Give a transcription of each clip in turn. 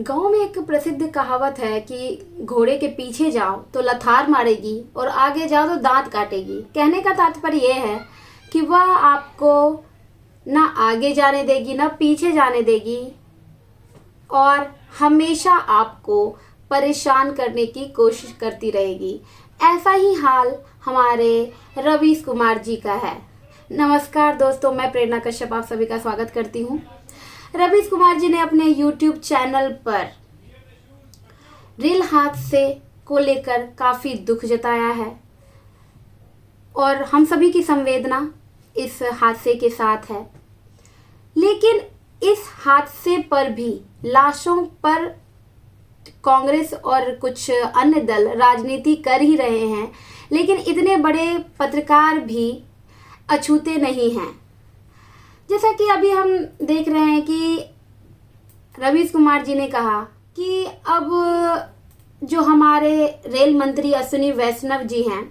गांव में एक प्रसिद्ध कहावत है कि घोड़े के पीछे जाओ तो लथार मारेगी और आगे जाओ तो दांत काटेगी। कहने का तात्पर्य यह है कि वह आपको ना आगे जाने देगी ना पीछे जाने देगी और हमेशा आपको परेशान करने की कोशिश करती रहेगी। ऐसा ही हाल हमारे रवीश कुमार जी का है। नमस्कार दोस्तों, मैं प्रेरणा कश्यप आप सभी का स्वागत करती हूँ। रवीश कुमार जी ने अपने YouTube चैनल पर रेल हादसे को लेकर काफ़ी दुख जताया है और हम सभी की संवेदना इस हादसे के साथ है। लेकिन इस हादसे पर भी लाशों पर कांग्रेस और कुछ अन्य दल राजनीति कर ही रहे हैं, लेकिन इतने बड़े पत्रकार भी अछूते नहीं हैं। जैसा कि अभी हम देख रहे हैं कि रवीश कुमार जी ने कहा कि अब जो हमारे रेल मंत्री अश्विनी वैष्णव जी हैं,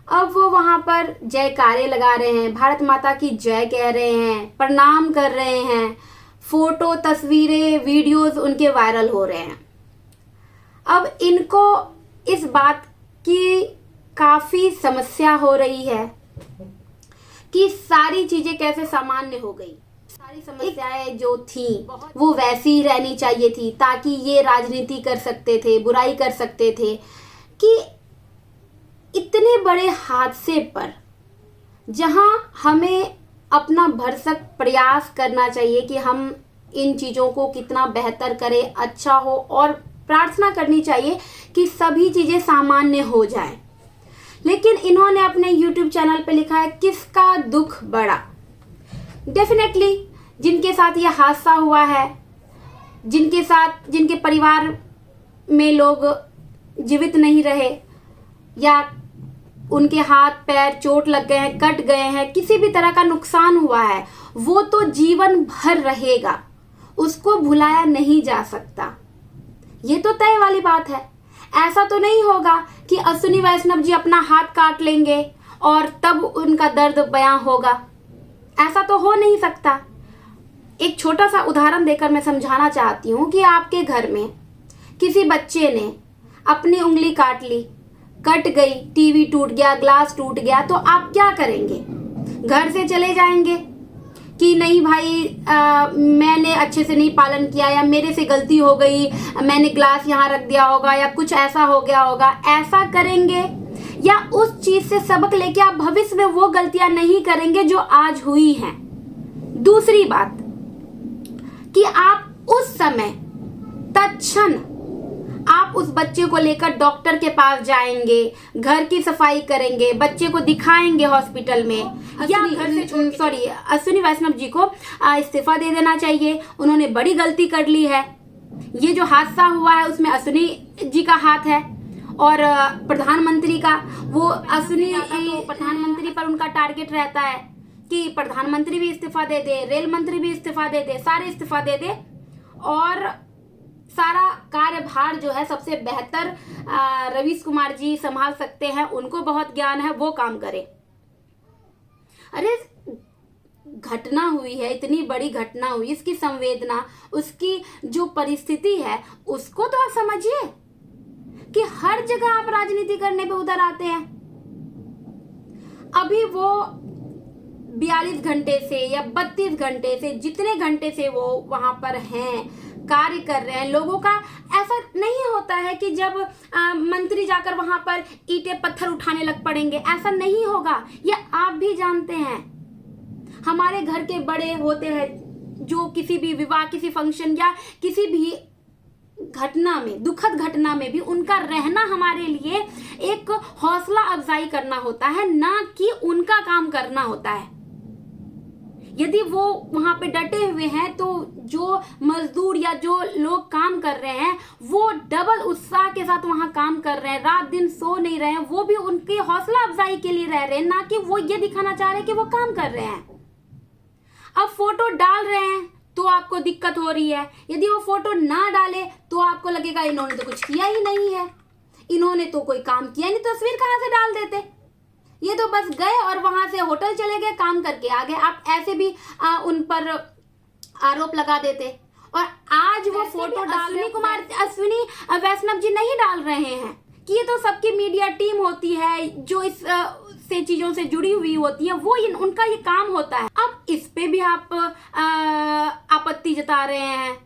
अब वो वहाँ पर जयकारे लगा रहे हैं, भारत माता की जय कह रहे हैं, प्रणाम कर रहे हैं, फोटो तस्वीरें वीडियोस उनके वायरल हो रहे हैं। अब इनको इस बात की काफ़ी समस्या हो रही है कि सारी चीजें कैसे सामान्य हो गई। सारी समस्याएं जो थी वो वैसी ही रहनी चाहिए थी ताकि ये राजनीति कर सकते थे, बुराई कर सकते थे। कि इतने बड़े हादसे पर जहां हमें अपना भरसक प्रयास करना चाहिए कि हम इन चीज़ों को कितना बेहतर करें, अच्छा हो, और प्रार्थना करनी चाहिए कि सभी चीज़ें सामान्य हो जाएं। लेकिन इन्होंने अपने YouTube चैनल पे लिखा है किसका दुख बड़ा। डेफिनेटली जिनके साथ ये हादसा हुआ है, जिनके परिवार में लोग जीवित नहीं रहे या उनके हाथ पैर चोट लग गए हैं, कट गए हैं, किसी भी तरह का नुकसान हुआ है, वो तो जीवन भर रहेगा, उसको भुलाया नहीं जा सकता। ये तो तय वाली बात है। ऐसा तो नहीं होगा कि अश्विनी वैष्णव जी अपना हाथ काट लेंगे और तब उनका दर्द बयां होगा। ऐसा तो हो नहीं सकता। एक छोटा सा उदाहरण देकर मैं समझाना चाहती हूँ कि आपके घर में किसी बच्चे ने अपनी उंगली काट ली, कट गई, टीवी टूट गया, ग्लास टूट गया, तो आप क्या करेंगे? घर से चले जाएंगे कि नहीं भाई मैंने अच्छे से नहीं पालन किया, या मेरे से गलती हो गई, मैंने ग्लास यहाँ रख दिया होगा, या कुछ ऐसा हो गया होगा, ऐसा करेंगे? या उस चीज से सबक लेके आप भविष्य में वो गलतियां नहीं करेंगे जो आज हुई हैं? दूसरी बात कि आप उस समय तत्क्षण आप उस बच्चे को लेकर डॉक्टर के पास जाएंगे, घर की सफाई करेंगे, बच्चे को दिखाएंगे हॉस्पिटल में, या घर से अश्विनी वैष्णव जी को इस्तीफा दे देना चाहिए। उन्होंने बड़ी गलती कर ली है। ये जो हादसा हुआ है उसमें अश्विनी जी का हाथ है और प्रधानमंत्री का, वो अश्विनी तो प्रधानमंत्री पर उनका टारगेट रहता है कि प्रधानमंत्री भी इस्तीफा दे दे, रेल मंत्री भी इस्तीफा दे दे, सारे इस्तीफा दे दे और सारा कार्यभार जो है सबसे बेहतर रवीश कुमार जी संभाल सकते हैं, उनको बहुत ज्ञान है, वो काम करे। अरे घटना हुई है, इतनी बड़ी घटना हुई, इसकी संवेदना, उसकी जो परिस्थिति है उसको तो आप समझिए कि हर जगह आप राजनीति करने पे उधर आते हैं। अभी वो 42 घंटे से या 32 घंटे से, जितने घंटे से वो वहां पर हैं, कार्य कर रहे हैं, लोगों का ऐसा नहीं होता है कि जब मंत्री जाकर वहां पर ईंटें पत्थर उठाने लग पड़ेंगे, ऐसा नहीं होगा। ये आप भी जानते हैं। हमारे घर के बड़े होते हैं जो किसी भी विवाह, किसी फंक्शन या किसी भी घटना में, दुखद घटना में भी उनका रहना हमारे लिए एक हौसला अफजाई करना होता है, ना कि उनका काम करना होता है। यदि वो वहां पे डटे हुए हैं तो जो मजदूर या जो लोग काम कर रहे हैं वो डबल उत्साह के साथ वहां काम कर रहे हैं, रात दिन सो नहीं रहे हैं, वो भी उनकी हौसला अफजाई के लिए रह रहे हैं, ना कि वो ये दिखाना चाह रहे हैं कि वो काम कर रहे हैं। अब फोटो डाल रहे हैं तो आपको दिक्कत हो रही है, यदि वो फोटो ना डाले तो आपको लगेगा इन्होंने तो कुछ किया ही नहीं है, इन्होंने तो कोई काम किया नहीं, तस्वीर कहां से डाल देते, ये तो बस गए और वहां से होटल चले गए, काम करके आ गए। आप ऐसे भी उन पर आरोप लगा देते और आज वो फोटो अश्विनी वैष्णव जी नहीं डाल रहे हैं कि ये तो सबकी मीडिया टीम होती है जो इस से चीजों से जुड़ी हुई होती है, वो उनका ये काम होता है। अब इस पे भी आप आपत्ति जता रहे हैं।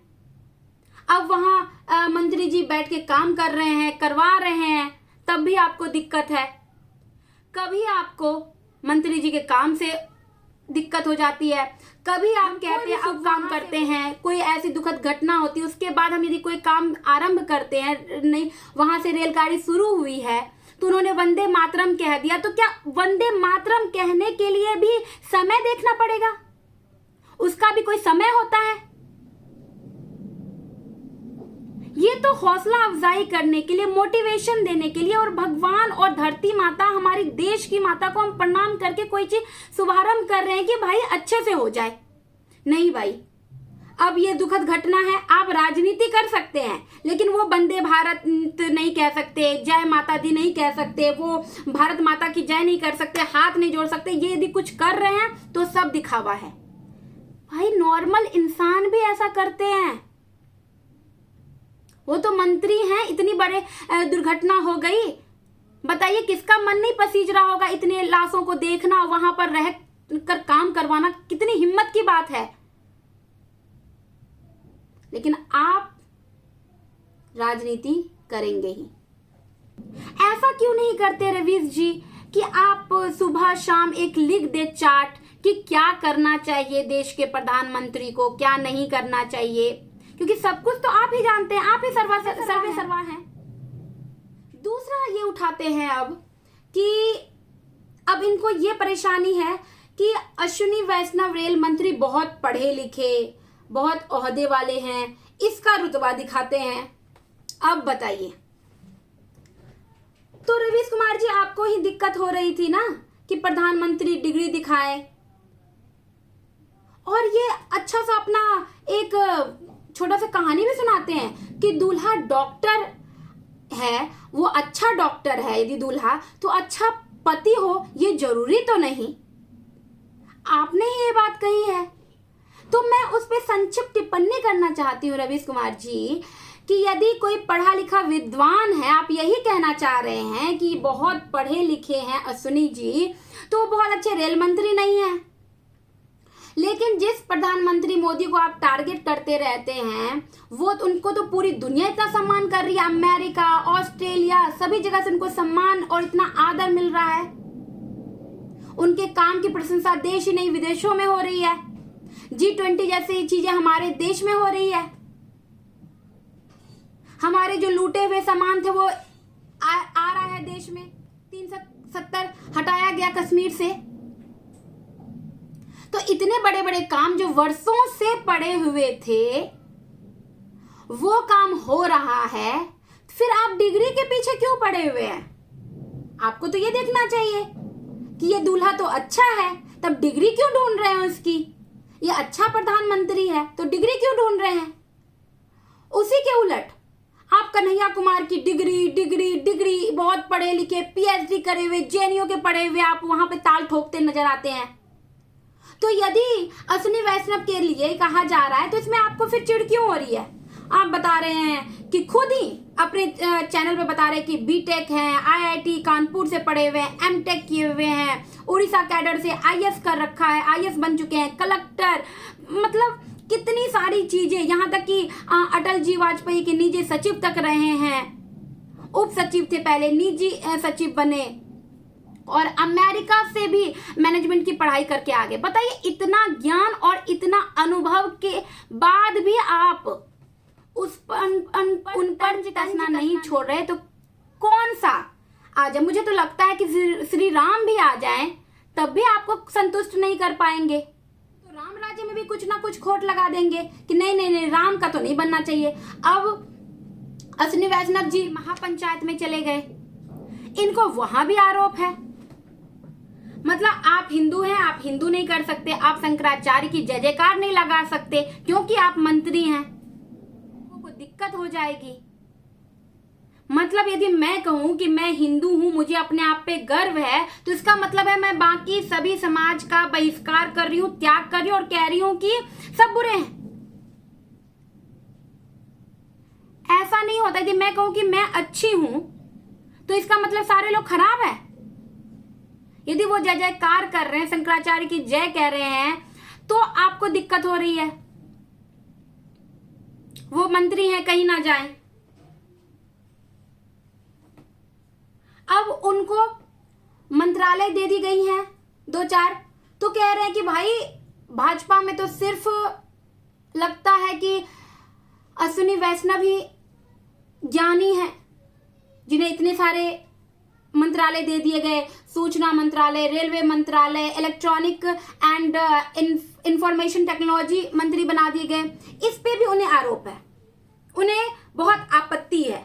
अब वहां मंत्री जी बैठ के काम कर रहे हैं, करवा रहे हैं, तब भी आपको दिक्कत है। कभी आपको मंत्री जी के काम से दिक्कत हो जाती है, कभी आप कहते हैं अब काम करते हैं, कोई ऐसी दुखद घटना होती है, उसके बाद हम यदि कोई काम आरंभ करते हैं, नहीं वहां से रेलगाड़ी शुरू हुई है तो उन्होंने वंदे मातरम कह दिया, तो क्या वंदे मातरम कहने के लिए भी समय देखना पड़ेगा? उसका भी कोई समय होता है? ये तो हौसला अफजाई करने के लिए, मोटिवेशन देने के लिए, और भगवान और धरती माता, हमारी देश की माता को हम प्रणाम करके कोई चीज शुभारंभ कर रहे हैं कि भाई अच्छे से हो जाए। नहीं भाई, अब ये दुखद घटना है, आप राजनीति कर सकते हैं लेकिन वो वंदे भारत नहीं कह सकते, जय माता दी नहीं कह सकते, वो भारत माता की जय नहीं कर सकते, हाथ नहीं जोड़ सकते। ये यदि कुछ कर रहे हैं तो सब दिखावा है। भाई नॉर्मल इंसान भी ऐसा करते हैं। वो तो मंत्री हैं, इतनी बड़े दुर्घटना हो गई, बताइए किसका मन नहीं पसीज रहा होगा इतने लाशों को देखना, वहां पर रह कर काम करवाना, कितनी हिम्मत की बात है। लेकिन आप राजनीति करेंगे ही। ऐसा क्यों नहीं करते रवीश जी कि आप सुबह शाम एक लिख दे चार्ट कि क्या करना चाहिए देश के प्रधानमंत्री को, क्या नहीं करना चाहिए, क्योंकि सब कुछ तो आप ही जानते हैं, आप ही सर्वे सर्वा हैं। दूसरा ये उठाते हैं अब कि अब इनको ये परेशानी है कि अश्विनी वैष्णव रेल मंत्री बहुत पढ़े लिखे, बहुत ओहदे वाले हैं, इसका रुतबा दिखाते हैं। अब बताइए, तो रवीश कुमार जी आपको ही दिक्कत हो रही थी ना कि प्रधानमंत्री डिग्री दिखाए, और ये अच्छा सा अपना एक छोटा सा कहानी भी सुनाते हैं कि दूल्हा डॉक्टर है, वो अच्छा डॉक्टर है, यदि दूल्हा तो अच्छा पति हो ये जरूरी तो नहीं। आपने ही ये बात कही है। तो मैं उस पर संक्षिप्त टिप्पणी करना चाहती हूँ रवीश कुमार जी कि यदि कोई पढ़ा लिखा विद्वान है, आप यही कहना चाह रहे हैं कि बहुत पढ़े लिखे हैं अश्विनी जी, तो बहुत अच्छे रेल मंत्री नहीं है। लेकिन जिस प्रधानमंत्री मोदी को आप टारगेट करते रहते हैं, वो उनको तो पूरी दुनिया इतना सम्मान कर रही है, अमेरिका, ऑस्ट्रेलिया, सभी जगह से उनको सम्मान और इतना आदर मिल रहा है। उनके काम की प्रशंसा देश ही नहीं विदेशों में हो रही है। G20 जैसी चीजें हमारे देश में हो रही है। हमारे जो लूटे हुए सामान थे वो आ रहा है देश में। 370 हटाया गया कश्मीर से। तो इतने बड़े बड़े काम जो वर्षों से पड़े हुए थे, वो काम हो रहा है, फिर आप डिग्री के पीछे क्यों पड़े हुए हैं? आपको तो ये देखना चाहिए कि ये दूल्हा तो अच्छा है, तब डिग्री क्यों ढूंढ रहे हैं उसकी? ये अच्छा प्रधानमंत्री है तो डिग्री क्यों ढूंढ रहे हैं? उसी के उलट आप कन्हैया कुमार की डिग्री डिग्री डिग्री, बहुत पढ़े लिखे, PhD करे हुए, JNU के पढ़े हुए, आप वहां पे ताल ठोकते नजर आते हैं। तो यदि अश्विनी वैष्णव के लिए कहा जा रहा है तो इसमें आपको फिर चिढ़ क्यों हो रही है? आप बता रहे हैं कि खुद ही अपने चैनल पे बता रहे हैं कि B.Tech हैं, IIT कानपुर से पढ़े हुए हैं, M.Tech किए हुए हैं, उड़ीसा कैडर से IAS कर रखा है, IAS बन चुके हैं, कलेक्टर, मतलब कितनी सारी चीजें, यहाँ तक कि अटल जी वाजपेयी के निजी सचिव तक रहे हैं, उप सचिव थे पहले, निजी सचिव बने, और अमेरिका से भी मैनेजमेंट की पढ़ाई करके आगे। बताइए, इतना ज्ञान और इतना अनुभव के बाद भी आप उन पर कसना नहीं छोड़ रहे, तो कौन सा आ जाए? मुझे तो लगता है कि श्री राम भी आ जाएं तब भी आपको संतुष्ट नहीं कर पाएंगे। तो राम राज्य में भी कुछ ना कुछ खोट लगा देंगे कि नहीं नहीं नहीं, राम का तो नहीं बनना चाहिए। अब अश्विनी वैष्णव जी महापंचायत में चले गए, इनको वहां भी आरोप है। मतलब आप हिंदू हैं, आप हिंदू नहीं कर सकते, आप शंकराचार्य की जय जयकार नहीं लगा सकते क्योंकि आप मंत्री हैं, को दिक्कत हो जाएगी। मतलब यदि मैं कहूं कि मैं हिंदू हूं, मुझे अपने आप पे गर्व है, तो इसका मतलब है मैं बाकी सभी समाज का बहिष्कार कर रही हूं, त्याग कर रही हूं और कह रही हूं कि सब बुरे हैं। नहीं होता। यदि मैं कहूं कि मैं अच्छी हूं तो इसका मतलब सारे लोग खराब है। यदि वो जय जयकार कर रहे हैं, शंकराचार्य की जय कह रहे हैं, तो आपको दिक्कत हो रही है। वो मंत्री हैं, कहीं ना जाएं। अब उनको मंत्रालय दे दी गई हैं 2-4, तो कह रहे हैं कि भाई भाजपा में तो सिर्फ लगता है कि अश्विनी वैष्णव ही ज्ञानी है जिन्हें इतने सारे मंत्रालय दे दिए गए। सूचना मंत्रालय, रेलवे मंत्रालय, इलेक्ट्रॉनिक एंड इंफॉर्मेशन टेक्नोलॉजी मंत्री बना दिए गए। इस पे भी उन्हें आरोप है, उन्हें बहुत आपत्ति है।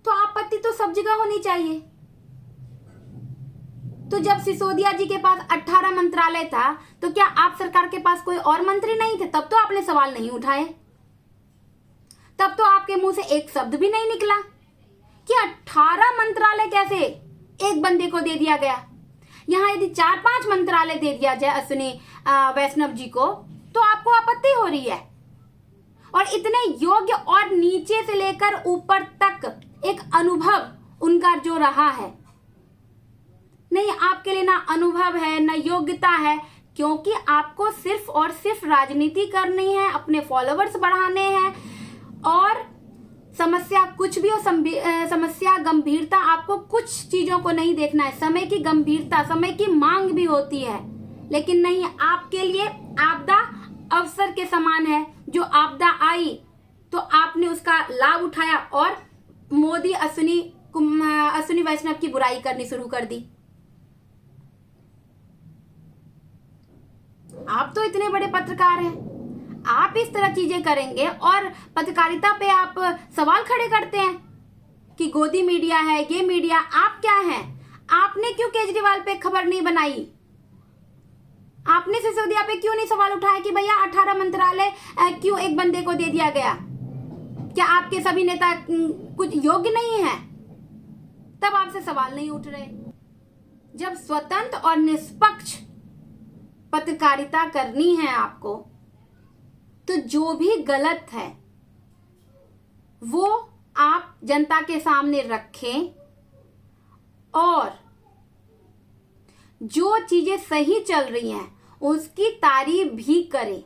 तो आपत्ति तो सब जगह होनी चाहिए। तो जब सिसोदिया जी के पास 18 मंत्रालय था, तो क्या आप सरकार के पास कोई और मंत्री नहीं थे? तब तो आपने सवाल नहीं उठाए, तब तो आपके मुंह से एक शब्द भी नहीं निकला कि 18 मंत्रालय कैसे एक बंदे को दे दिया गया। यहां यदि 4-5 मंत्रालय दे दिया जाए अश्विनी वैष्णव जी को, तो आपको आपत्ति हो रही है। और इतने योग्य और नीचे से लेकर ऊपर तक एक अनुभव उनका जो रहा है, नहीं, आपके लिए ना अनुभव है ना योग्यता है, क्योंकि आपको सिर्फ और सिर्फ राजनीति करनी है, अपने फॉलोवर्स बढ़ाने हैं, और समस्या कुछ भी हो, समस्या गंभीरता आपको कुछ चीजों को नहीं देखना है। समय की गंभीरता, समय की मांग भी होती है, लेकिन नहीं, आपके लिए आपदा अवसर के समान है। जो आपदा आई तो आपने उसका लाभ उठाया और मोदी अश्विनी वैष्णव की बुराई करनी शुरू कर दी। आप तो इतने बड़े पत्रकार हैं, आप इस तरह चीजें करेंगे और पत्रकारिता पे आप सवाल खड़े करते हैं कि गोदी मीडिया है, ये मीडिया। आप क्या हैं? आपने क्यों केजरीवाल पे खबर नहीं बनाई? आपने सिसोदिया पे क्यों नहीं सवाल उठाया कि भैया 18 मंत्रालय क्यों एक बंदे को दे दिया गया? क्या आपके सभी नेता कुछ योग्य नहीं है? तब आपसे सवाल नहीं उठ रहे। जब स्वतंत्र और निष्पक्ष पत्रकारिता करनी है आपको, तो जो भी गलत है वो आप जनता के सामने रखें, और जो चीजें सही चल रही हैं उसकी तारीफ भी करें।